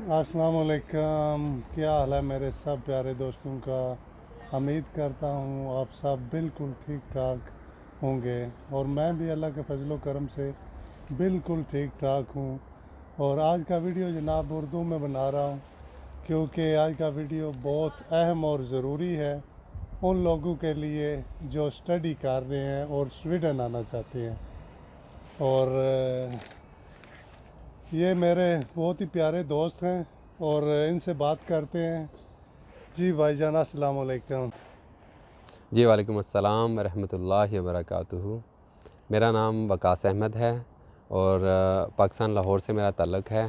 अस्सलाम वालेकुम। क्या हाल है मेरे सब प्यारे दोस्तों का। उम्मीद करता हूँ आप सब बिल्कुल ठीक ठाक होंगे और मैं भी अल्लाह के फजलो करम से बिल्कुल ठीक ठाक हूँ। और आज का वीडियो जनाब उर्दू में बना रहा हूँ क्योंकि आज का वीडियो बहुत अहम और ज़रूरी है उन लोगों के लिए जो स्टडी कर रहे हैं और स्वीडन आना चाहते हैं। और ये मेरे बहुत ही प्यारे दोस्त हैं और इनसे बात करते हैं। जी भाईजान अस्सलाम वालेकुम। जी वालेकुम अस्सलाम वरहमतुल्लाहि वबरकातुहू। मेरा नाम वकास अहमद है और पाकिस्तान लाहौर से मेरा ताल्लुक़ है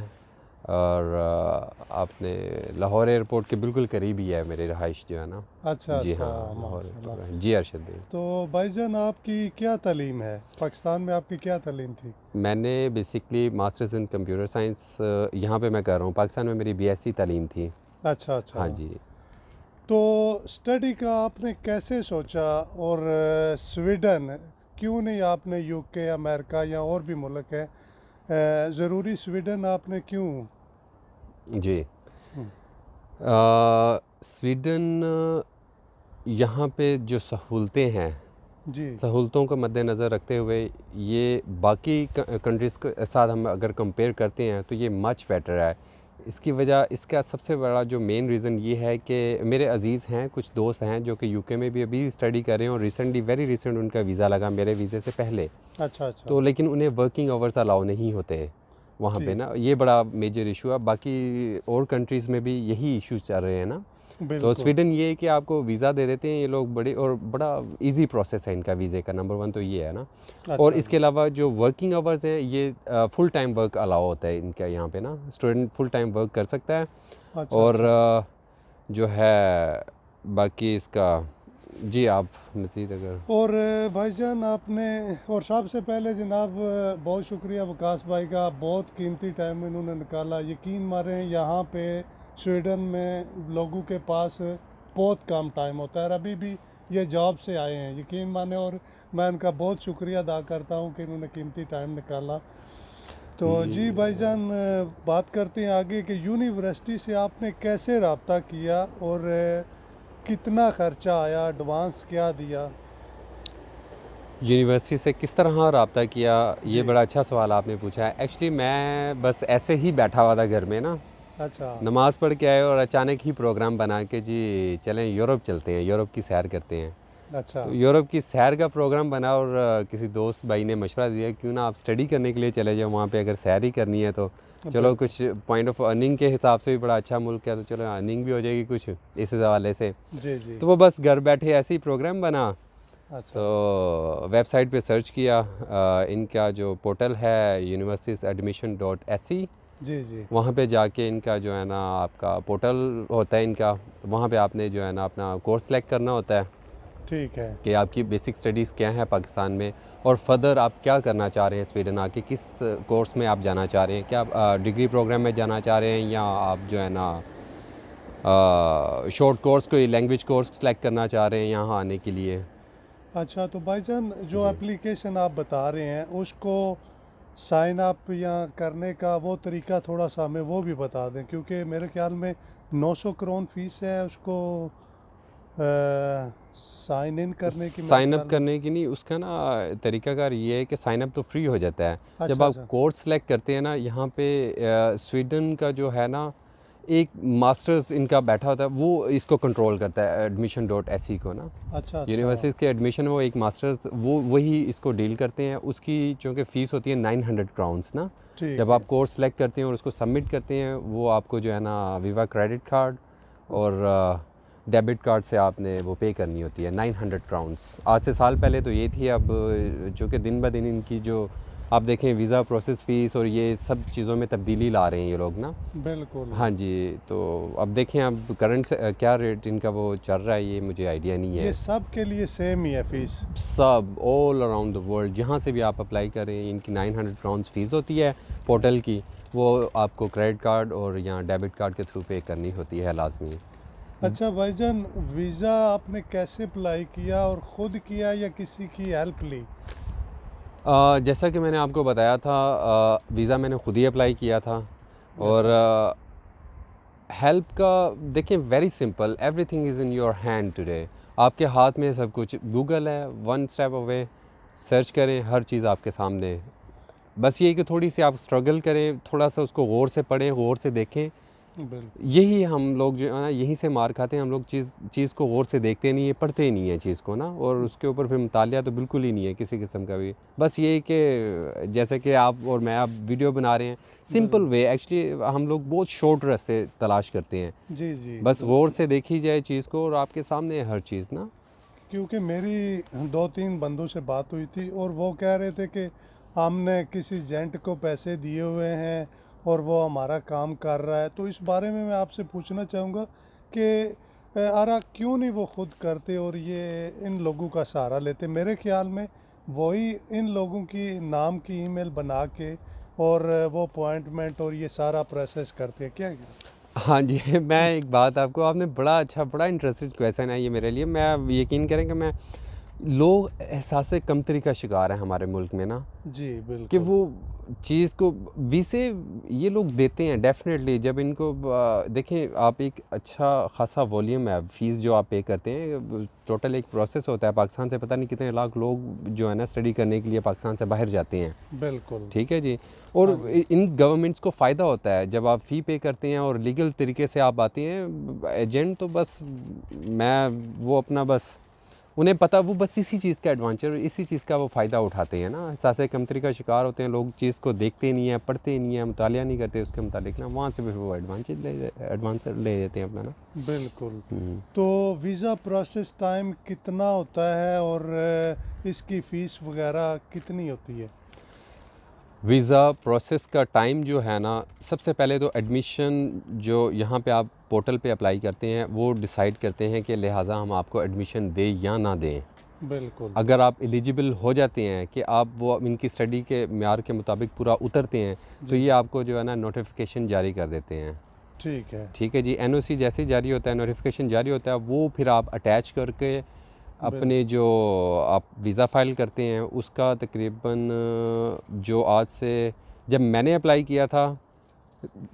और आपने लाहौर एयरपोर्ट के बिल्कुल करीब ही है मेरी रहाइश जो है ना। अच्छा जी अच्छा, हाँ, लाहौर माशाल्लाह। एयरपोर्ट है। जी अरशद भाई, तो भाईजान आपकी क्या तालीम है? पाकिस्तान में आपकी क्या तालीम थी? मैंने basically masters in computer science यहाँ पे मैं कर रहा हूँ। पाकिस्तान में मेरी बीएससी तालीम थी। अच्छा अच्छा। हाँ जी। तो स्टडी का आपने कैसे सोचा और स्वीडन क्यों नहीं, आपने यूके अमेरिका या और भी मुल्क है, ज़रूरी स्वीडन आपने क्यों? जी हम्म, स्वीडन यहाँ पे जो सहूलतें हैं, जी सहूलतों को मद्देनज़र रखते हुए ये बाकी कंट्रीज़ के साथ हम अगर कंपेयर करते हैं तो ये मच बेटर है। इसकी वजह, इसका सबसे बड़ा जो मेन रीज़न ये है कि मेरे अज़ीज़ हैं, कुछ दोस्त हैं जो कि यूके में भी अभी स्टडी कर रहे हैं और रिसेंटली वेरी रिसेंट उनका वीज़ा लगा मेरे वीज़े से पहले। अच्छा अच्छा। तो लेकिन उन्हें वर्किंग आवर्स अलाउ नहीं होते वहाँ पे ठीक, ना, ये बड़ा मेजर इशू है। बाकी और कंट्रीज़ में भी यही इशूज़ चल रहे हैं ना। तो बिल्कुल। स्वीडन ये है कि आपको वीज़ा दे देते हैं ये लोग, बड़े और बड़ा इजी प्रोसेस है इनका वीज़े का। नंबर वन तो ये है ना। और अच्छा इसके अलावा जो वर्किंग आवर्स हैं ये फुल टाइम वर्क अलाउ होता है इनका यहाँ पे ना। स्टूडेंट फुल टाइम वर्क कर सकता है। अच्छा और अच्छा। जो है बाकी इसका, जी आप मज़ीद अगर। और भाईजान आपने, और सबसे पहले जनाब बहुत शुक्रिया वकास भाई का, बहुत कीमती टाइम इन्होंने निकाला। यकीन मारें यहाँ पे स्वीडन में लोगों के पास बहुत कम टाइम होता है और अभी भी ये जॉब से आए हैं, यकीन माने। और मैं उनका बहुत शुक्रिया अदा करता हूँ कि इन्होंने कीमती टाइम निकाला। तो जी भाईजान बात करते हैं आगे कि यूनिवर्सिटी से आपने कैसे रब्ता किया और कितना ख़र्चा आया, एडवांस क्या दिया? यूनिवर्सिटी से किस तरह रब्ता किया, ये जी। बड़ा अच्छा सवाल आपने पूछा है। एक्चुअली मैं बस ऐसे ही बैठा हुआ था घर में ना, अच्छा नमाज़ पढ़ के आए और अचानक ही प्रोग्राम बना के जी चलें यूरोप चलते हैं, यूरोप की सैर करते हैं। अच्छा। तो यूरोप की सैर का प्रोग्राम बना और किसी दोस्त भाई ने मशवरा दिया क्यों ना आप स्टडी करने के लिए चले जाओ वहाँ पे, अगर सैर ही करनी है तो चलो। बिल्कुल। कुछ पॉइंट ऑफ अर्निंग के हिसाब से भी बड़ा अच्छा मुल्क है, तो चलो अर्निंग भी हो जाएगी कुछ इस हवाले से। जी जी। तो वो बस घर बैठे ऐसे ही प्रोग्राम बना। अच्छा। तो वेबसाइट पे सर्च किया, इनका जो पोर्टल है universitiesadmission.se, जी जी। वहाँ पे जाके इनका जो है ना आपका पोर्टल होता है इनका, वहाँ पे आपने जो है ना अपना कोर्स सेलेक्ट करना होता है ठीक है। कि आपकी बेसिक स्टडीज़ क्या है पाकिस्तान में और फर्दर आप क्या करना चाह रहे हैं स्वीडन आके, किस कोर्स में आप जाना चाह रहे हैं। क्या आप डिग्री प्रोग्राम में जाना चाह रहे हैं या आप जो है ना शॉर्ट कोर्स, कोई लैंग्वेज कोर्स सेलेक्ट करना चाह रहे हैं यहाँ आने के लिए। अच्छा, तो भाईजान जो जी एप्लीकेशन आप बता रहे हैं उसको साइन अप या करने का वो तरीका थोड़ा सा हमें वो भी बता दें, क्योंकि मेरे ख्याल में 900 करोन फीस है उसको साइन इन करने की, मेरे साइन अप ख्याल में। करने की नहीं, उसका ना तरीकाकार ये है कि साइन अप तो फ्री हो जाता है जब अच्छा आप अच्छा। कोर्स सेलेक्ट करते हैं ना। यहाँ पे स्वीडन का जो है ना एक मास्टर्स इनका बैठा होता है, वो इसको कंट्रोल करता है admission.se को ना। अच्छा अच्छा। यूनिवर्सिटी के एडमिशन, वो एक मास्टर्स वो वही इसको डील करते हैं। उसकी चूँकि फ़ीस होती है 900 क्राउन्स ना। ठीक जब है। आप कोर्स सेलेक्ट करते हैं और उसको सबमिट करते हैं, वो आपको जो है ना वीवा क्रेडिट कार्ड और डेबिट कार्ड से आपने वो पे करनी होती है 900 क्राउन्स। आज से साल पहले तो ये थी, अब चूँकि दिन ब दिन इनकी जो आप देखें वीज़ा प्रोसेस फ़ीस और ये सब चीज़ों में तब्दीली ला रहे हैं ये लोग ना। बिल्कुल। हाँ जी, तो अब देखें अब करंट से क्या रेट इनका वो चल रहा है ये मुझे आइडिया नहीं ये है। सब के लिए सेम ही है फीस? सब ऑल अराउंड द वर्ल्ड जहाँ से भी आप अप्लाई करें, इनकी 900 क्राउन्स फ़ीस होती है पोर्टल की। वो आपको क्रेडिट कार्ड और या डेबिट कार्ड के थ्रू पे करनी होती है लाजमी। अच्छा भाईजान, वीज़ा आपने कैसे अप्लाई किया, और ख़ुद किया या किसी की हेल्प ली? जैसा कि मैंने आपको बताया था, वीज़ा मैंने ख़ुद ही अप्लाई किया था। और अच्छा हेल्प का देखें, very simple, everything is in your hand today. आपके हाथ में सब कुछ, गूगल है, वन स्टेप अवे, सर्च करें, हर चीज़ आपके सामने। बस ये कि थोड़ी सी आप स्ट्रगल करें, थोड़ा सा उसको गौर से पढ़ें, गौर से देखें। बिल्कुल यही हम लोग जो है ना, यहीं से मार खाते हैं हम लोग। चीज़ को गौर से देखते नहीं है, पढ़ते ही नहीं है चीज़ को ना, और उसके ऊपर फिर मुतालिया तो बिल्कुल ही नहीं है किसी किस्म का भी। बस ये कि जैसे कि आप और मैं आप वीडियो बना रहे हैं, सिंपल वे, एक्चुअली हम लोग बहुत शॉर्ट रास्ते तलाश करते हैं। जी जी। बस गौर से देखी जाए चीज़ को और आपके सामने है हर चीज़ ना। क्योंकि मेरी 2-3 बंदों से बात हुई थी और वो कह रहे थे कि हमने किसी एजेंट को पैसे दिए हुए हैं और वो हमारा काम कर रहा है। तो इस बारे में मैं आपसे पूछना चाहूँगा कि आरा क्यों नहीं वो खुद करते और ये इन लोगों का सहारा लेते। मेरे ख्याल में वही इन लोगों की नाम की ईमेल बना के और वो अपॉइंटमेंट और ये सारा प्रोसेस करते हैं क्या? हाँ जी, मैं एक बात आपको, आपने बड़ा अच्छा, बड़ा इंटरेस्टिंग क्वेश्चन है ये मेरे लिए। मैं यकीन करें कि मैं, लोग एहसास कमतरी का शिकार हैं हमारे मुल्क में ना, जी कि बिल्कुल। वो चीज़ को वीसे ये लोग देते हैं डेफिनेटली। जब इनको देखें, आप एक अच्छा खासा वॉल्यूम है फ़ीस जो आप पे करते हैं, टोटल एक प्रोसेस होता है। पाकिस्तान से पता नहीं कितने लाख लोग जो है ना स्टडी करने के लिए पाकिस्तान से बाहर जाते हैं। बिल्कुल ठीक है जी। और हाँ जी। इन गवर्नमेंट्स को फ़ायदा होता है जब आप फ़ी पे करते हैं और लीगल तरीके से आप आते हैं। एजेंट तो बस वो अपना बस, उन्हें पता, वो बस इसी चीज़ का एडवांचर, इसी चीज़ का वो फ़ायदा उठाते हैं ना। एहसास कमतरी का शिकार होते हैं लोग, चीज़ को देखते नहीं हैं, पढ़ते नहीं हैं, मुतालिया नहीं करते उसके मुतालिक ना, वहाँ से भी वो एडवांचर ले लेते हैं अपना ना। बिल्कुल। तो वीज़ा प्रोसेस टाइम कितना होता है और इसकी फ़ीस वगैरह कितनी होती है? वीज़ा प्रोसेस का टाइम जो है ना, सबसे पहले तो एडमिशन जो यहाँ पे आप पोर्टल पे अप्लाई करते हैं वो डिसाइड करते हैं कि लिहाजा हम आपको एडमिशन दें या ना दें। बिल्कुल। अगर आप एलिजिबल हो जाते हैं कि आप वो इनकी स्टडी के म्यार के मुताबिक पूरा उतरते हैं, तो ये आपको जो है ना नोटिफिकेशन जारी कर देते हैं। ठीक है। ठीक है जी। एनओसी जैसे ही जारी होता है, नोटिफिकेशन जारी होता है, वो फिर आप अटैच करके अपने जो आप वीज़ा फ़ाइल करते हैं उसका तकरीबन, जो आज से, जब मैंने अप्लाई किया था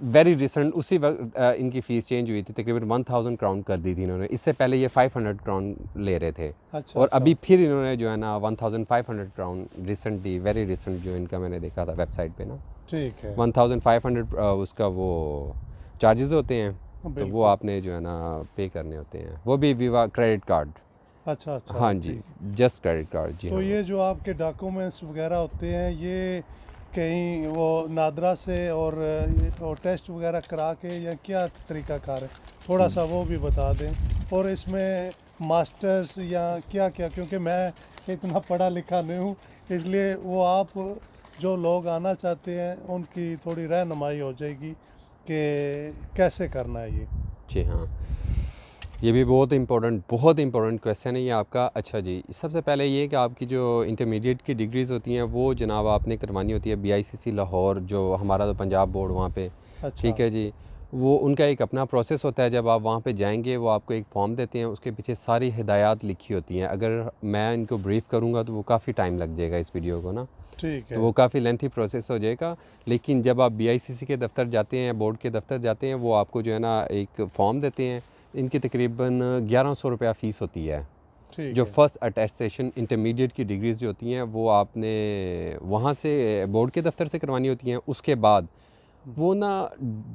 वेरी रिसेंट, उसी वक्त इनकी फ़ीस चेंज हुई थी, तकरीबन 1000 क्राउन कर दी थी इन्होंने। इससे पहले ये 500 क्राउन ले रहे थे। अच्छा और अच्छा। अभी फिर इन्होंने जो है ना 1500 क्राउन रिसेंटली, वेरी रिसेंट, जो इनका मैंने देखा था वेबसाइट पे ना, ठीक है। 1500 उसका वो चार्जेस होते हैं। तो वो बिल्कुल। आपने जो है ना पे करने होते हैं, वो भी विवा क्रेडिट कार्ड। अच्छा अच्छा। हाँ जी, ठीक। जस्ट क्रेडिट कार्ड जी। तो हाँ ये जो आपके डॉक्यूमेंट्स वगैरह होते हैं ये कहीं वो नादरा से और टेस्ट वगैरह करा के या क्या तरीकाकार है, थोड़ा सा वो भी बता दें। और इसमें मास्टर्स या क्या क्या, क्योंकि मैं इतना पढ़ा लिखा नहीं हूँ, इसलिए वो आप जो लोग आना चाहते हैं उनकी थोड़ी रहनुमाई हो जाएगी कि कैसे करना है ये। जी हाँ, ये भी बहुत इंपॉर्टेंट क्वेश्चन है ये आपका। अच्छा जी, सबसे पहले ये कि आपकी जो इंटरमीडिएट की डिग्रीज़ होती हैं वो जनाब आपने करवानी होती है BICC लाहौर, जो हमारा तो पंजाब बोर्ड वहाँ पे। अच्छा। ठीक है जी। वो उनका एक अपना प्रोसेस होता है। जब आप वहाँ पे जाएंगे वो आपको एक फॉर्म देते हैं, उसके पीछे सारी हिदायत लिखी होती हैं। अगर मैं इनको ब्रीफ़ करूँगा तो वो काफ़ी टाइम लग जाएगा इस वीडियो को ना, ठीक है। तो वो काफ़ी लेंथी प्रोसेस हो जाएगा। लेकिन जब आप BICC के दफ्तर जाते हैं, बोर्ड के दफ्तर जाते हैं, वो आपको जो है ना एक फ़ॉर्म देते हैं। इनकी तकरीबन 1100 रुपया फ़ीस होती है। ठीक जो है। फ़र्स्ट अटेस्टेशन इंटरमीडिएट की डिग्रीज़ जो होती हैं वो आपने वहाँ से बोर्ड के दफ्तर से करवानी होती हैं। उसके बाद वो ना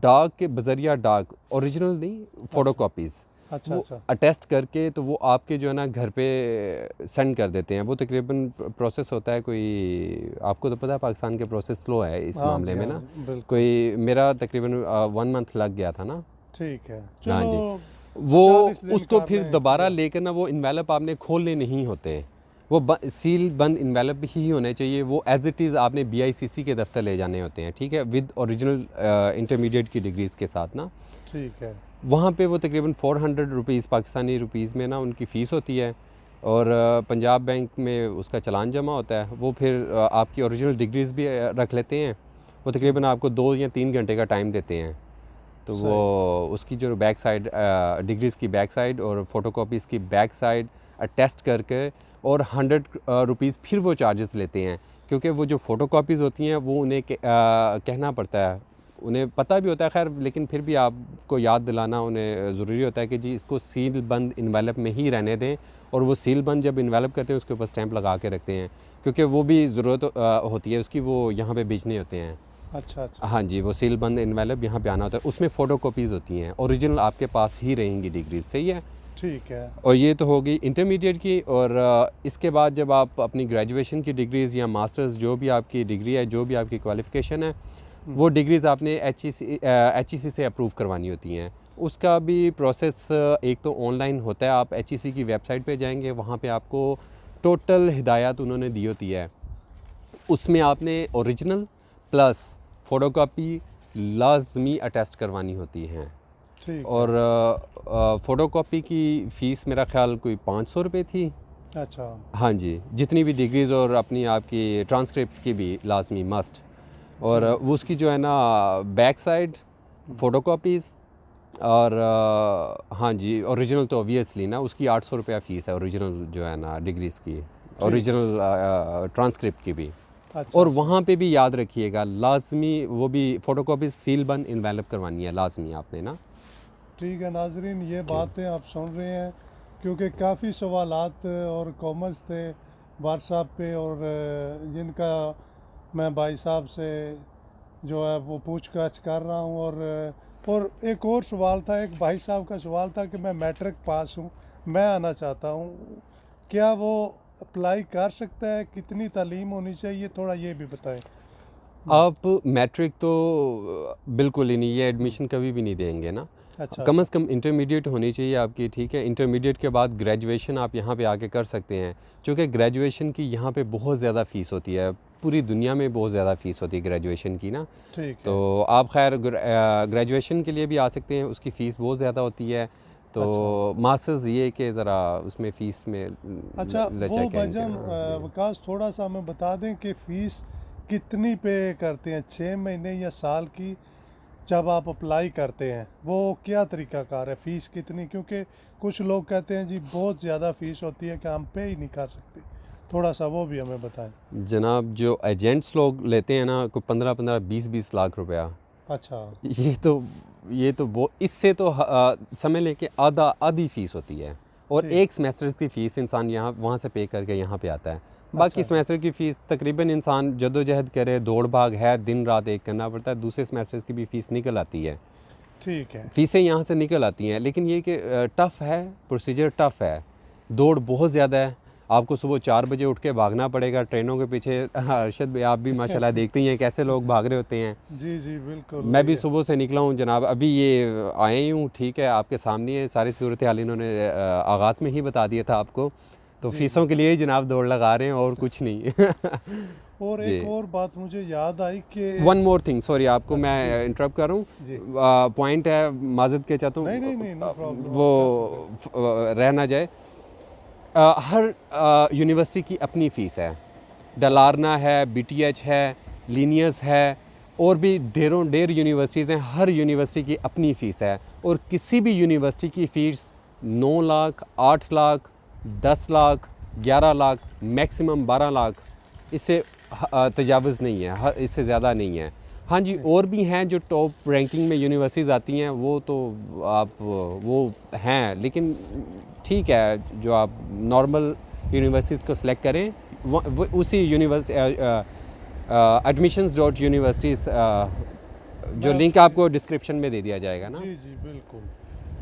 डाक के बज़रिया डाक, ओरिजिनल नहीं, फ़ोटो कापीज़, अच्छा वो अच्छा। अटेस्ट करके तो वो आपके जो है ना घर पे सेंड कर देते हैं। वो तकरीबन प्रोसेस होता है कोई, आपको तो पता है पाकिस्तान के प्रोसेस स्लो है इस हाँ मामले जी में हाँ ना। जी, बिल्कुल। कोई मेरा तकरीबन 1 मंथ लग गया था ना। ठीक है। हाँ जी। चलो वो 40 दिन उसको कर फिर लें दोबारा या। लेकर ना, वो इन्वेलप आपने खोलने नहीं होते, वो सील बंद इन्वेलप ही होने चाहिए। वो एज इट इज़ आपने BICC के दफ्तर ले जाने होते हैं। ठीक है, विद ओरिजिनल इंटरमीडिएट की डिग्रीज़ के साथ ना। ठीक है। वहाँ पे वो तकरीबन 400 रुपीज़ पाकिस्तानी रुपीज़ में ना उनकी फ़ीस होती है। और पंजाब बैंक में उसका चालान जमा होता है। वो फिर आपकी ओरिजिनल डिग्रीज़ भी रख लेते हैं। वो तकरीबन आपको 2 या 3 घंटे का टाइम देते हैं। तो वो उसकी जो बैक साइड, डिग्रीज़ की बैक साइड और फ़ोटोकॉपीज़ की बैक साइड टेस्ट करके, और 100 रुपीज़ फिर वो चार्जेस लेते हैं। क्योंकि वो जो फ़ोटोकॉपीज़ होती हैं वो उन्हें कहना पड़ता है उन्हें पता भी होता है खैर, लेकिन फिर भी आपको याद दिलाना उन्हें ज़रूरी होता है कि जी इसको सील बंद इन्वेलप में ही रहने दें, और वो सील बंद जब इन्वेलप करते हैं उसके ऊपर स्टैंप लगा के रखते हैं, क्योंकि वो भी ज़रूरत होती है उसकी, वो यहाँ पे बेचने होते हैं। अच्छा अच्छा। हाँ जी, वो सील बंद इन्वेलप यहाँ पे आना होता है, उसमें फ़ोटो कॉपीज़ होती हैं, ओरिजिनल आपके पास ही रहेंगी डिग्रीज, सही है। ठीक है। और ये तो होगी इंटरमीडिएट की। और इसके बाद जब आप अपनी ग्रेजुएशन की डिग्रीज़ या मास्टर्स, जो भी आपकी डिग्री है, जो भी आपकी क्वालिफ़िकेशन है, वो डिग्रीज़ आपने HEC से अप्रूव करवानी होती हैं। उसका भी प्रोसेस एक तो ऑनलाइन होता है, आप HEC की वेबसाइट पे जाएंगे, वहाँ पे आपको टोटल हिदायत उन्होंने दी होती है। उसमें आपने ओरिजिनल प्लस फ़ोटोकॉपी लाजमी अटेस्ट करवानी होती हैं। ठीक। और फ़ोटोकॉपी की फ़ीस मेरा ख्याल कोई 500 रुपये थी। अच्छा। हाँ जी, जितनी भी डिग्रीज़ और अपनी आपकी ट्रांसक्रिप्ट की भी लाजमी मस्ट। और वो उसकी जो है ना बैक साइड फ़ोटोकॉपीज़, और हाँ जी ओरिजिनल तो ऑब्वियसली ना उसकी 800 रुपया फ़ीस है, ओरिजिनल जो है ना डिग्रीज़ की, ओरिजिनल ट्रांसक्रिप्ट की भी। अच्छा। और वहाँ पे भी याद रखिएगा लाजमी वो भी फ़ोटोकॉपीज़ सील बंद इन्वेलप करवानी है लाजमी आपने ना। ठीक है नाजरीन, ये बातें आप सुन रहे हैं, क्योंकि काफ़ी सवालात और कॉमेंट्स थे व्हाट्सएप पे, और जिनका मैं भाई साहब से जो है वो पूछताछ कर रहा हूँ। और एक और सवाल था, एक भाई साहब का सवाल था कि मैं मैट्रिक पास हूँ, मैं आना चाहता हूँ, क्या वो अप्लाई कर सकता है, कितनी तालीम होनी चाहिए, थोड़ा ये भी बताएं। आप मैट्रिक तो बिल्कुल ही नहीं, ये एडमिशन कभी भी नहीं देंगे ना। अच्छा कम से कम इंटरमीडिएट होनी चाहिए आपकी, ठीक है। इंटरमीडिएट के बाद ग्रेजुएशन आप यहाँ पे आके कर सकते हैं, क्योंकि ग्रेजुएशन की यहाँ पे बहुत ज़्यादा फ़ीस होती है, पूरी दुनिया में बहुत ज़्यादा फ़ीस होती है ग्रेजुएशन की ना। ठीक है। तो आप खैर ग्रेजुएशन के लिए भी आ सकते हैं, उसकी फ़ीस बहुत ज़्यादा होती है। तो मास्टर्स ये कि ज़रा उसमें फ़ीस में अच्छा, वो भाईजान हाँ, विकास थोड़ा सा हमें बता दें कि फ़ीस कितनी पे करते हैं, 6 महीने या साल की जब आप अप्लाई करते हैं, वो क्या तरीक़ाकार है, फ़ीस कितनी? क्योंकि कुछ लोग कहते हैं जी बहुत ज़्यादा फ़ीस होती है कि हम पे ही नहीं कर सकते, थोड़ा सा वो भी हमें बताएं। जनाब जो एजेंट्स लोग लेते हैं ना, कोई 15-15 20-20 लाख रुपया, अच्छा। ये तो वो इससे तो समझ लें कि आधी फ़ीस होती है। और ठीक। एक सेमेस्टर की फ़ीस इंसान यहाँ वहाँ से पे करके यहाँ पे आता है। बाकी अच्छा। सेमेस्टर की फ़ीस तकरीबन इंसान जद्दोजहद करे, दौड़ भाग है, दिन रात एक करना पड़ता है, दूसरे सेमेस्टर की भी फ़ीस निकल आती है। ठीक है। फ़ीसें यहाँ से निकल आती हैं, लेकिन ये कि टफ़ है, प्रोसीजर टफ़ है, दौड़ बहुत ज़्यादा है। आपको सुबह 4 बजे उठ के भागना पड़ेगा ट्रेनों के पीछे। अरशद भाई आप भी माशाल्लाह देखते ही हैं कैसे लोग भाग रहे होते हैं। जी जी बिल्कुल। मैं भी सुबह से निकला हूँ जनाब, अभी ये आए ही हूँ, ठीक है, आपके सामने है सारी सूरत हाल, इन्होंने आगाज़ में ही बता दिया था आपको। तो फ़ीसों के लिए ही जनाब दौड़ लगा रहे हैं और कुछ नहीं। और एक और बात मुझे याद आई कि वन मोर थिंग, सॉरी आपको मैं इंटरप्ट कर रहा हूँ, पॉइंट है, माजद के चाहता हूँ नहीं नो प्रॉब्लम, वो रह ना जाए। हर यूनिवर्सिटी की अपनी फ़ीस है, डलारना है, BTH है, लीनियस है, और भी ढेर यूनिवर्सिटीज़ हैं, हर यूनिवर्सिटी की अपनी फ़ीस है। और किसी भी यूनिवर्सिटी की फ़ीस 9 लाख, 8 लाख, 10 लाख, 11 लाख, मैक्सिमम 12 लाख, इससे तजावज़ नहीं है, इससे ज़्यादा नहीं है। हाँ जी, और भी हैं जो टॉप रैंकिंग में यूनिवर्सिटीज़ आती हैं, वो तो आप वो हैं, लेकिन ठीक है, जो आप नॉर्मल यूनिवर्सिटीज़ को सिलेक्ट करें, वो उसी admissions.universities जो लिंक आपको डिस्क्रिप्शन में दे दिया जाएगा ना। जी जी बिल्कुल।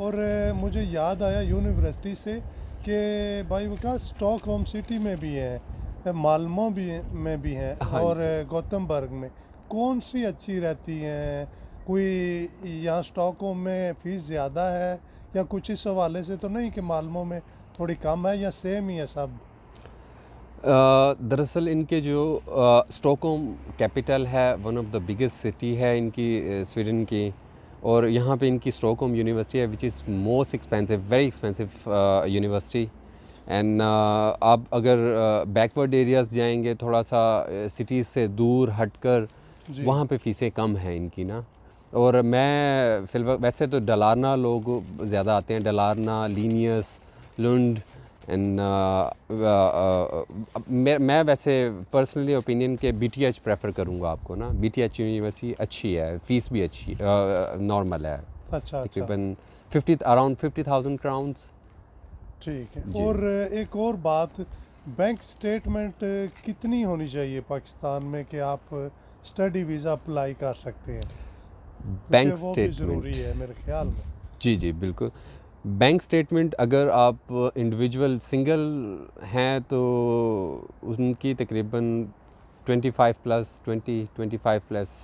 और मुझे याद आया यूनिवर्सिटी से कि भाई विकास स्टॉकहोम सिटी में भी है, माल्मो में भी है, और गौतमबर्ग में, कौन सी अच्छी रहती हैं? कोई यहाँ स्टॉकहोम में फ़ीस ज़्यादा है या कुछ इस हवाले से तो नहीं कि माल्मो में थोड़ी कम है, या सेम ही है सब? दरअसल इनके जो स्टॉकहोम कैपिटल है, one of the biggest city है इनकी स्वीडन की, और यहाँ पे इनकी स्टॉकहोम यूनिवर्सिटी है which is most expensive, very expensive university. And आप अगर बैकवर्ड एरियाज़ जाएंगे, थोड़ा सा सिटीज़ से दूर हटकर, वहाँ पे फ़ीसें कम हैं इनकी ना। और मैं वैसे तो डलारना लोग ज़्यादा आते हैं, डलारना, लीनियस, लुंड, एंड मैं वैसे पर्सनली ओपिनियन के BTH प्रेफर करूँगा आपको ना। BTH यूनिवर्सिटी अच्छी है, फ़ीस भी अच्छी नॉर्मल है, अच्छा अच्छा, तकरीबन अराउंड 50,000 क्राउन्स। ठीक है। जी। और एक और बात, बैंक स्टेटमेंट कितनी होनी चाहिए पाकिस्तान में कि आप स्टडी वीज़ा अप्लाई कर सकते हैं? बैंक क्योंकि वो भी ज़रूरी स्टेटमेंट, है मेरे ख्याल में। जी जी बिल्कुल। बैंक स्टेटमेंट अगर आप इंडिविजुअल सिंगल हैं तो उनकी तकरीबन 25 प्लस 25 प्लस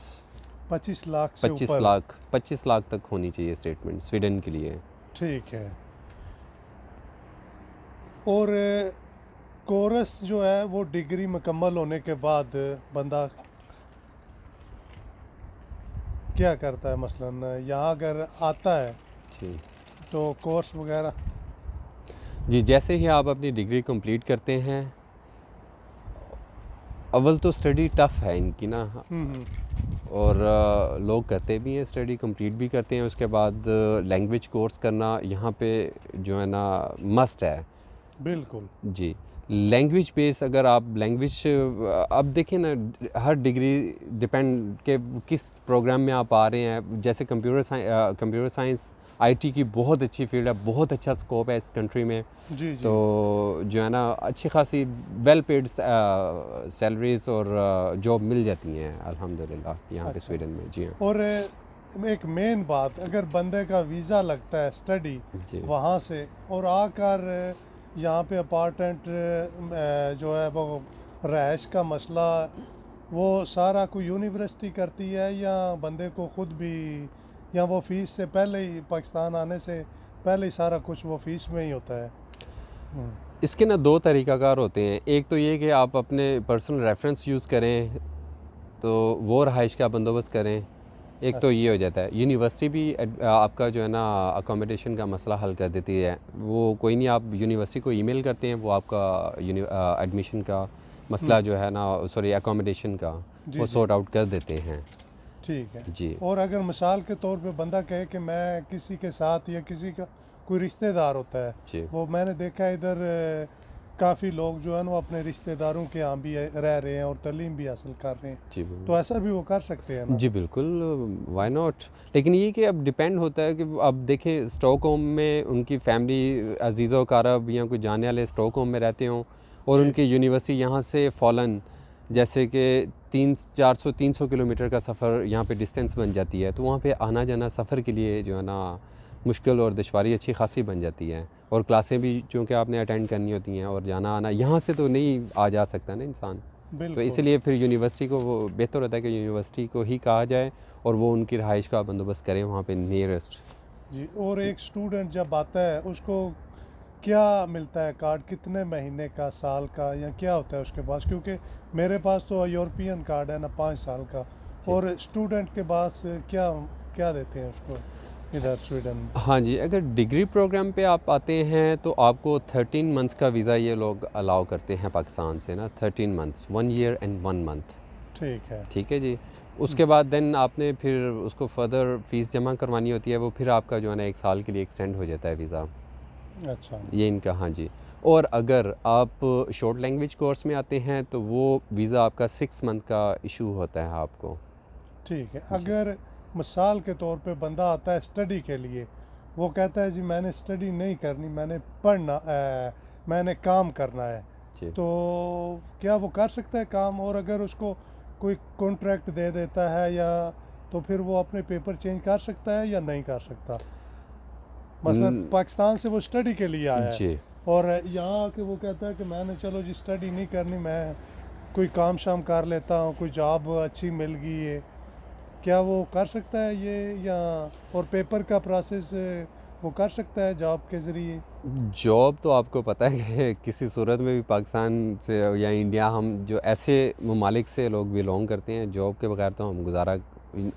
25 लाख से 25 ऊपर। लाख 25 लाख तक होनी चाहिए स्टेटमेंट स्वीडन के लिए। ठीक है। और कोर्स जो है वो डिग्री मुकम्मल होने के बाद बंदा क्या करता है? मसलन यहाँ अगर आता है जी तो कोर्स वगैरह। जी, जैसे ही आप अपनी डिग्री कंप्लीट करते हैं, अव्वल तो स्टडी टफ़ है इनकी ना, और लोग करते भी हैं, स्टडी कंप्लीट भी करते हैं। उसके बाद लैंग्वेज कोर्स करना यहाँ पे जो है ना मस्ट है। बिल्कुल। जी, लैंग्वेज बेस अगर आप लैंग्वेज अब देखिए ना, हर डिग्री डिपेंड के किस प्रोग्राम में आप आ रहे हैं। जैसे कंप्यूटर साइंस IT की बहुत अच्छी फील्ड है, बहुत अच्छा स्कोप है इस कंट्री में। जी जी। तो जो है ना अच्छी खासी वेल पेड सैलरीज और जॉब मिल जाती हैं अल्हम्दुलिल्लाह यहाँ पे अच्छा। स्वीडन में। जी हाँ। और एक मेन बात, अगर बंदे का वीज़ा लगता है स्टडी जी वहाँ से, और आकर यहाँ पे अपार्टमेंट जो है वो रहायश का मसला, वो सारा कोई यूनिवर्सिटी करती है या बंदे को ख़ुद भी, या वो फ़ीस से पहले ही, पाकिस्तान आने से पहले ही सारा कुछ वो फ़ीस में ही होता है? इसके ना दो तरीक़ाकार होते हैं। एक तो ये कि आप अपने पर्सनल रेफरेंस यूज़ करें तो वो रहाइश का बंदोबस्त करें। एक तो ये हो जाता है। यूनिवर्सिटी भी आपका जो है ना अकोमोडेशन का मसला हल कर देती है। वो कोई नहीं, आप यूनिवर्सिटी को ईमेल करते हैं, वो आपका एडमिशन का मसला जो है ना, सॉरी अकोमोडेशन का, जी वो जी। सॉर्ट आउट कर देते हैं। ठीक है। जी और अगर मिसाल के तौर पे बंदा कहे कि मैं किसी के साथ, या किसी का कोई रिश्तेदार होता है, जी वो मैंने देखा है इधर काफ़ी लोग जो है ना वो अपने रिश्तेदारों के यहाँ भी रह रहे हैं और तालीम भी हासिल कर रहे हैं, जी तो ऐसा भी वो कर सकते हैं ना? जी बिल्कुल, व्हाई नॉट। लेकिन ये कि अब डिपेंड होता है कि अब देखें, स्टॉकहोम में उनकी फैमिली अजीज़ो कारब या कोई जाने वाले स्टॉकहोम में रहते हों, और जी। उनकी यूनिवर्सिटी यहाँ से फ़ौलन जैसे कि 300 किलोमीटर का सफ़र यहाँ पे डिस्टेंस बन जाती है, तो वहाँ पे आना जाना सफ़र के लिए जो है ना मुश्किल और दुश्वारी अच्छी खासी बन जाती है। और क्लासें भी चूँकि आपने अटेंड करनी होती हैं, और जाना आना यहाँ से तो नहीं आ जा सकता ना इंसान। तो बिल्कुल। इसलिए फिर यूनिवर्सिटी को वो बेहतर होता है कि यूनिवर्सिटी को ही कहा जाए और वो उनकी रहाइश का बंदोबस्त करें वहाँ पे नियरेस्ट। जी। और एक स्टूडेंट जब आता है उसको क्या मिलता है? कार्ड कितने महीने का, साल का, या क्या होता है उसके पास? क्योंकि मेरे पास तो यूरोपियन कार्ड है ना, 5 साल का। और स्टूडेंट के पास क्या क्या देते हैं उसको इधर स्वीडन में? हाँ जी, अगर डिग्री प्रोग्राम पे आप आते हैं तो आपको 13 मंथ्स का वीज़ा ये लोग अलाउ करते हैं पाकिस्तान से ना, 13 मंथ्स, 1 ईयर एंड 1 मंथ। ठीक है। ठीक है जी। उसके बाद देन आपने फिर उसको फर्दर फ़ीस जमा करवानी होती है, वो फिर आपका जो है ना 1 साल के लिए एक्सटेंड हो जाता है वीज़ा। अच्छा। ये इनका, हाँ जी। और अगर आप शॉर्ट लैंग्वेज कोर्स में आते हैं तो वो वीज़ा आपका 6 मंथ का इशू होता है आपको। ठीक है। अगर मिसाल के तौर पे बंदा आता है स्टडी के लिए, वो कहता है जी मैंने स्टडी नहीं करनी, मैंने पढ़ना मैंने काम करना है, जी तो क्या वो कर सकता है काम? और अगर उसको कोई कॉन्ट्रैक्ट दे देता है, या तो फिर वो अपने पेपर चेंज कर सकता है या नहीं कर सकता? मसलन पाकिस्तान से वो स्टडी के लिए आया है, जी और यहाँ आके वो कहता है कि मैंने चलो जी स्टडी नहीं करनी, मैं कोई काम शाम कर लेता हूँ, कोई जॉब अच्छी मिल गई है, क्या वो कर सकता है ये? या और पेपर का प्रोसेस वो कर सकता है जॉब के ज़रिए? जॉब तो आपको पता है कि किसी सूरत में भी पाकिस्तान से या इंडिया, हम जो ऐसे ममालिक से लोग बिलोंग करते हैं, जॉब के बगैर तो हम गुजारा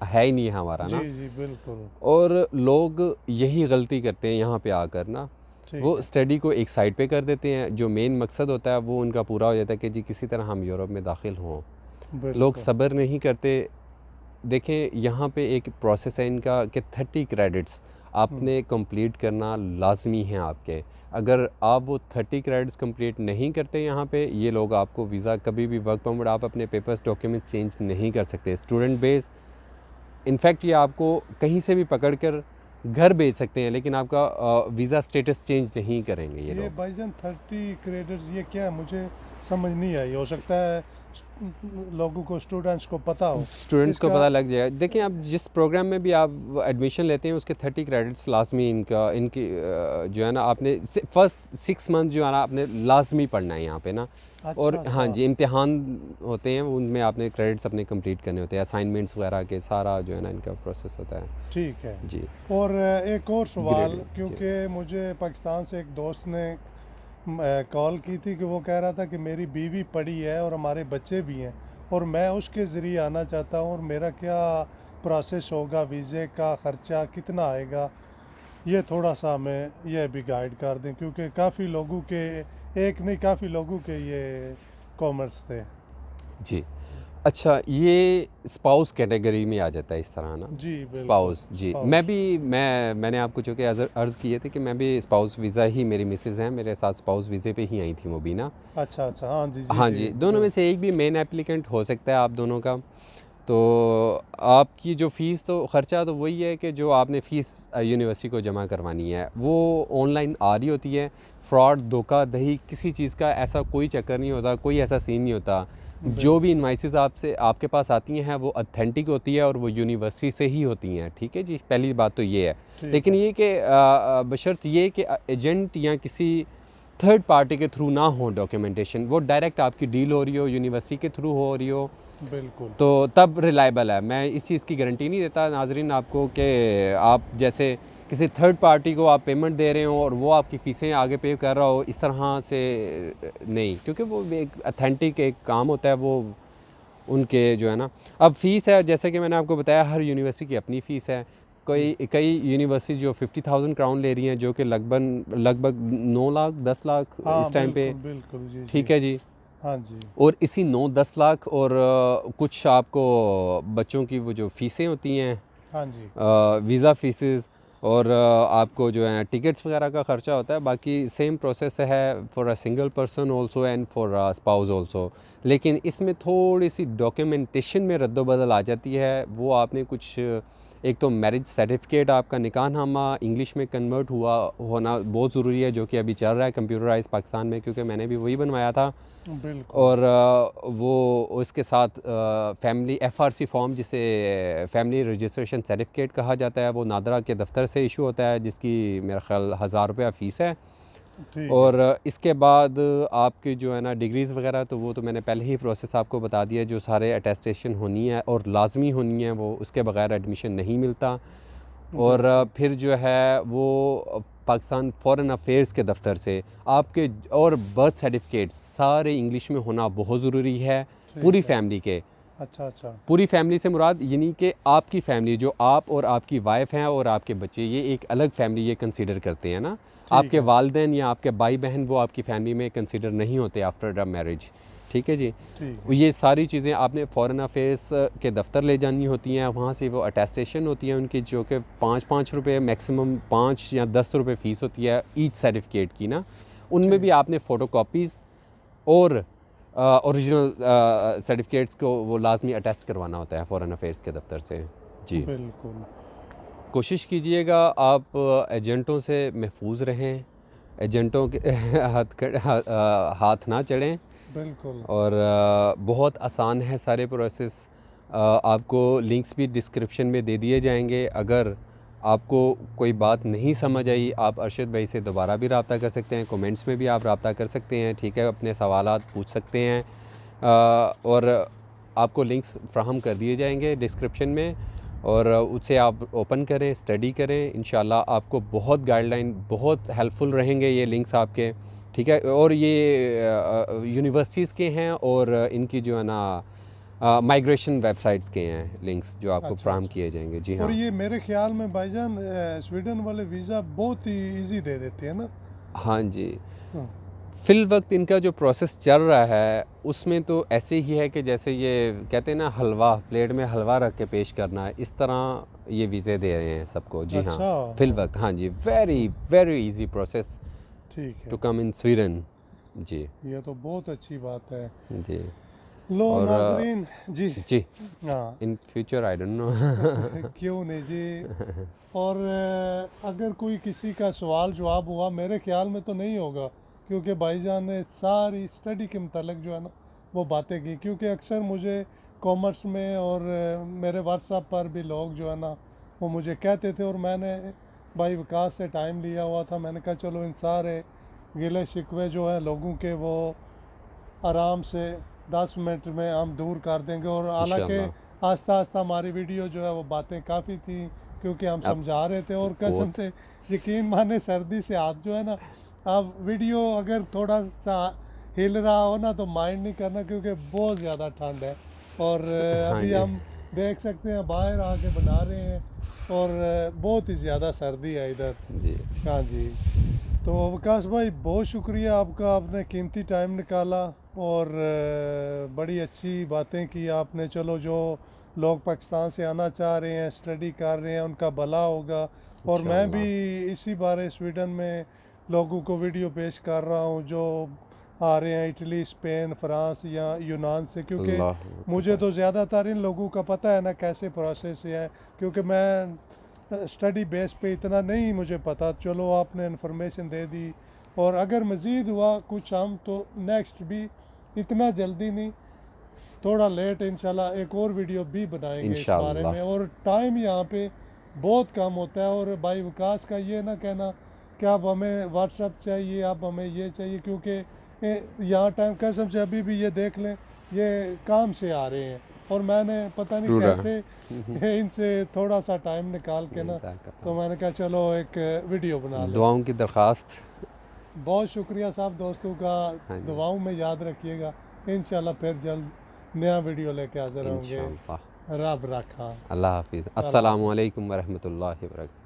है ही नहीं है हमारा ना। जी जी बिल्कुल। और लोग यही गलती करते हैं यहाँ पे आकर ना, ठीक वो है। स्टडी को एक साइड पे कर देते हैं। जो मेन मकसद होता है वो उनका पूरा हो जाता है कि जी किसी तरह हम यूरोप में दाखिल हों। लोग बिल्कुल। सब्र नहीं करते। देखें, यहाँ पे एक प्रोसेस है इनका कि 30 क्रेडिट्स आपने कंप्लीट करना लाजमी है आपके। अगर आप वो 30 क्रेडिट्स कंप्लीट नहीं करते यहाँ पे, ये लोग आपको वीज़ा कभी भी वर्क परमिट, आप अपने पेपर्स डॉक्यूमेंट्स चेंज नहीं कर सकते। स्टूडेंट बेस इनफैक्ट ये आपको कहीं से भी पकड़ कर घर भेज सकते हैं, लेकिन आपका वीज़ा स्टेटस चेंज नहीं करेंगे ये लोग। भाईजान 30 क्रेडिट्स ये क्या है, मुझे समझ नहीं आई। हो सकता है लोगों को, स्टूडेंट्स को पता हो। स्टूडेंट्स को पता लग जाएगा। देखिए, आप जिस प्रोग्राम में भी आप एडमिशन लेते हैं उसके 30 क्रेडिट्स लाजमी इनकी जो है ना, आपने फर्स्ट 6 मंथ जो है ना आपने लाजमी पढ़ना है यहाँ पे ना। अच्छा, और अच्छा। हाँ जी, इम्तिहान होते हैं, उनमें आपने क्रेडिट्स अपने कंप्लीट करने होते हैं, असाइनमेंट्स वगैरह के सारा जो है ना इनका प्रोसेस होता है। ठीक है जी। और एक और सवाल, जी। क्योंकि मुझे पाकिस्तान से एक दोस्त ने कॉल की थी कि वो कह रहा था कि मेरी बीवी पड़ी है और हमारे बच्चे भी हैं और मैं उसके ज़रिए आना चाहता हूँ, और मेरा क्या प्रोसेस होगा, वीज़े का ख़र्चा कितना आएगा, ये थोड़ा सा हमें यह भी गाइड कर दें, क्योंकि काफ़ी लोगों के, एक नहीं काफ़ी लोगों के ये कॉमर्स थे। जी। अच्छा, ये स्पाउस कैटेगरी में आ जाता है इस तरह ना। जी बिल्कुल। स्पाउस, जी। स्पाउस। मैंने आपको चूँकि अर्ज़ किए थे कि मैं भी स्पाउस वीज़ा ही, मेरी मिसेज़ हैं मेरे साथ, स्पाउस वीज़े पे ही आई थी वो भी ना। अच्छा अच्छा, हाँ जी जी हाँ जी, दोनों में से एक भी मेन एप्लीकेंट हो सकता है आप दोनों का। तो आपकी जो फ़ीस, तो ख़र्चा तो वही है कि जो आपने फ़ीस यूनिवर्सिटी को जमा करवानी है वो ऑनलाइन आ रही होती है। फ्रॉड, धोखाधड़ी, किसी चीज़ का ऐसा कोई चक्कर नहीं होता, कोई ऐसा सीन नहीं होता। जो भी इनवाइसेस आपसे आपके पास आती हैं वो ऑथेंटिक होती है और वो यूनिवर्सिटी से ही होती हैं। ठीक है जी, पहली बात तो ये है। लेकिन ये कि बशर्त ये कि एजेंट या किसी थर्ड पार्टी के थ्रू ना हो डॉक्यूमेंटेशन, वो डायरेक्ट आपकी डील हो रही हो, यूनिवर्सिटी के थ्रू हो रही हो, बिल्कुल, तो तब रिलायबल है। मैं इस चीज़ की गारंटी नहीं देता नाजरीन आपको कि आप जैसे किसी थर्ड पार्टी को आप पेमेंट दे रहे हो और वो आपकी फ़ीसें आगे पे कर रहा हो, इस तरह से नहीं, क्योंकि वो एक अथेंटिक एक काम होता है वो उनके जो है ना। अब फ़ीस है, जैसे कि मैंने आपको बताया, हर यूनिवर्सिटी की अपनी फ़ीस है। कई यूनिवर्सिटी जो 50,000 क्राउन ले रही हैं, जो कि लगभग 9 लाख 10 लाख हाँ इस टाइम पे। बिल्कुल जी ठीक है जी। हाँ जी। और इसी 9-10 लाख और कुछ आपको बच्चों की वो जो फ़ीसें होती हैं, हाँ जी। वीज़ा फ़ीसेस और आपको जो है टिकट्स वगैरह का ख़र्चा होता है। बाकी सेम प्रोसेस है for a single person also and for a spouse also. लेकिन इसमें थोड़ी सी डॉक्यूमेंटेशन में रद्दोबदल आ जाती है। वो आपने कुछ, एक तो मैरिज सर्टिफिकेट, आपका निकाहनामा इंग्लिश में कन्वर्ट हुआ होना बहुत ज़रूरी है, जो कि अभी चल रहा है कंप्यूटराइज पाकिस्तान में, क्योंकि मैंने भी वही बनवाया था। बिल्कुल। और वो उसके साथ फैमिली FRC फॉर्म, जिसे फैमिली रजिस्ट्रेशन सर्टिफिकेट कहा जाता है, वो नादरा के दफ्तर से इशू होता है, जिसकी मेरा ख्याल 1000 रुपया फ़ीस है। और इसके बाद आपकी जो है ना डिग्रीज़ वगैरह, तो वो तो मैंने पहले ही प्रोसेस आपको बता दिया, जो सारे अटेस्टेशन होनी है और लाजमी होनी है, वो उसके बगैर एडमिशन नहीं मिलता। और फिर जो है वो पाकिस्तान फॉरेन अफेयर्स के दफ्तर से आपके, और बर्थ सर्टिफिकेट सारे इंग्लिश में होना बहुत ज़रूरी है पूरी फैमिली के। अच्छा अच्छा। पूरी फैमिली से मुराद यानी कि आपकी फैमिली, जो आप और आपकी वाइफ हैं और आपके बच्चे, ये एक अलग फैमिली ये कंसीडर करते हैं ना। आपके वालिदैन या आपके भाई बहन वो आपकी फैमिली में कंसीडर नहीं होते आफ्टर द मैरिज। ठीक है जी। ये सारी चीज़ें आपने फॉरेन अफेयर्स के दफ्तर ले जानी होती हैं। वहाँ से वो अटेस्टेशन होती है उनकी, जो कि 5 रुपये मैक्सिमम 5 या 10 रुपये फ़ीस होती है ईच सर्टिफिकेट की ना। उनमें भी आपने फ़ोटो कॉपीज़ और ओरिजिनल सर्टिफिकेट्स को वो लाजमी अटेस्ट करवाना होता है फॉरेन अफेयर्स के दफ्तर से। जी बिल्कुल। कोशिश कीजिएगा आप एजेंटों से महफूज रहें, एजेंटों के हाथ ना चढ़ें। बिल्कुल। और बहुत आसान है सारे प्रोसेस। आपको लिंक्स भी डिस्क्रिप्शन में दे दिए जाएंगे। अगर आपको कोई बात नहीं समझ आई, आप अरशद भाई से दोबारा भी रब्ता कर सकते हैं, कमेंट्स में भी आप रब्ता कर सकते हैं। ठीक है, अपने सवालात पूछ सकते हैं और आपको लिंक्स फ्राहम कर दिए जाएंगे डिस्क्रिप्शन में, और उससे आप ओपन करें, स्टडी करें। इंशाल्लाह आपको बहुत गाइडलाइन, बहुत हेल्पफुल रहेंगे ये लिंक्स आपके। ठीक है, और ये यूनिवर्सिटीज़ के हैं और इनकी जो है ना माइग्रेशन वेबसाइट्स के हैं लिंक्स, जो आपको फ्राहम किए जाएंगे। जी हाँ। और ये मेरे ख्याल में भाईजान स्वीडन वाले वीज़ा बहुत ही इजी दे देते हैं ना। हाँ जी। फ़िल वक्त इनका जो प्रोसेस चल रहा है उसमें तो ऐसे ही है कि जैसे ये कहते हैं ना, हलवा प्लेट में हलवा रख के पेश करना है, इस तरह ये वीज़े दे रहे हैं सबको। जी हाँ, अच्छा। फिल वक्त। हाँ जी, वेरी वेरी इजी प्रोसेस ठीक है, टू कम इन स्वीडन। जी ये तो बहुत अच्छी बात है। जी। लो और नाजरीन जी, जी हाँ in future I don't know. क्यों नहीं जी। और अगर कोई किसी का सवाल जवाब हुआ, मेरे ख्याल में तो नहीं होगा, क्योंकि भाईजान ने सारी स्टडी के मतलब जो है ना वो बातें की। क्योंकि अक्सर मुझे कॉमर्स में और मेरे व्हाट्सएप पर भी लोग जो है ना वो मुझे कहते थे, और मैंने भाई विकास से टाइम लिया हुआ था। मैंने कहा चलो इन सारे गिले शिकवे जो है लोगों के वो आराम से 10 मिनट में हम दूर कर देंगे। और हालांकि इंशाल्लाह। आस्ता आस्ता हमारी वीडियो जो है वो बातें काफ़ी थी, क्योंकि हम अब समझा रहे थे। और कसम बहुत से यकीन माने सर्दी से हाथ जो है ना, अब वीडियो अगर थोड़ा सा हिल रहा हो ना तो माइंड नहीं करना, क्योंकि बहुत ज़्यादा ठंड है। और हाँ अभी जी हम देख सकते हैं बाहर आके बना रहे हैं, और बहुत ही ज़्यादा सर्दी है इधर। जी। हाँ जी। तो विकास भाई बहुत शुक्रिया आपका, आपने कीमती टाइम निकाला और बड़ी अच्छी बातें की आपने। चलो जो लोग पाकिस्तान से आना चाह रहे हैं, स्टडी कर रहे हैं, उनका भला होगा। और मैं भी इंशाल्लाह। इसी बारे स्वीडन में लोगों को वीडियो पेश कर रहा हूँ जो आ रहे हैं इटली, स्पेन, फ्रांस या यूनान से, क्योंकि अल्लाह मुझे तो ज़्यादातर इन लोगों का पता है ना कैसे प्रोसेस है, क्योंकि मैं स्टडी बेस पे इतना नहीं मुझे पता। चलो आपने इन्फॉर्मेशन दे दी, और अगर मज़ीद हुआ कुछ हम तो नेक्स्ट भी, इतना जल्दी नहीं, थोड़ा लेट इंशाल्लाह एक और वीडियो भी बनाएंगे इस बारे इंशाल्लाह। में। और टाइम यहाँ पे बहुत कम होता है। और भाई विकास का ये ना कहना कि अब हमें व्हाट्सअप चाहिए, अब हमें ये चाहिए, क्योंकि यहाँ टाइम कसम से अभी भी ये देख लें ये काम से आ रहे हैं, और मैंने पता नहीं पूरा कैसे इनसे थोड़ा सा टाइम निकाल के ना, तो मैंने कहा चलो एक वीडियो बना लें। दुआओं की दरख्वास्त। बहुत शुक्रिया साहब दोस्तों का, हाँ जी। दुआओं में याद रखिएगा। इंशाल्लाह फिर जल्द नया वीडियो लेके हाजिर होंगे। इंशाल्लाह। रब रखा। अल्लाह हाफिज़। अस्सलामु अलैकुम वरहमतुल्लाहि वबरकातुहू।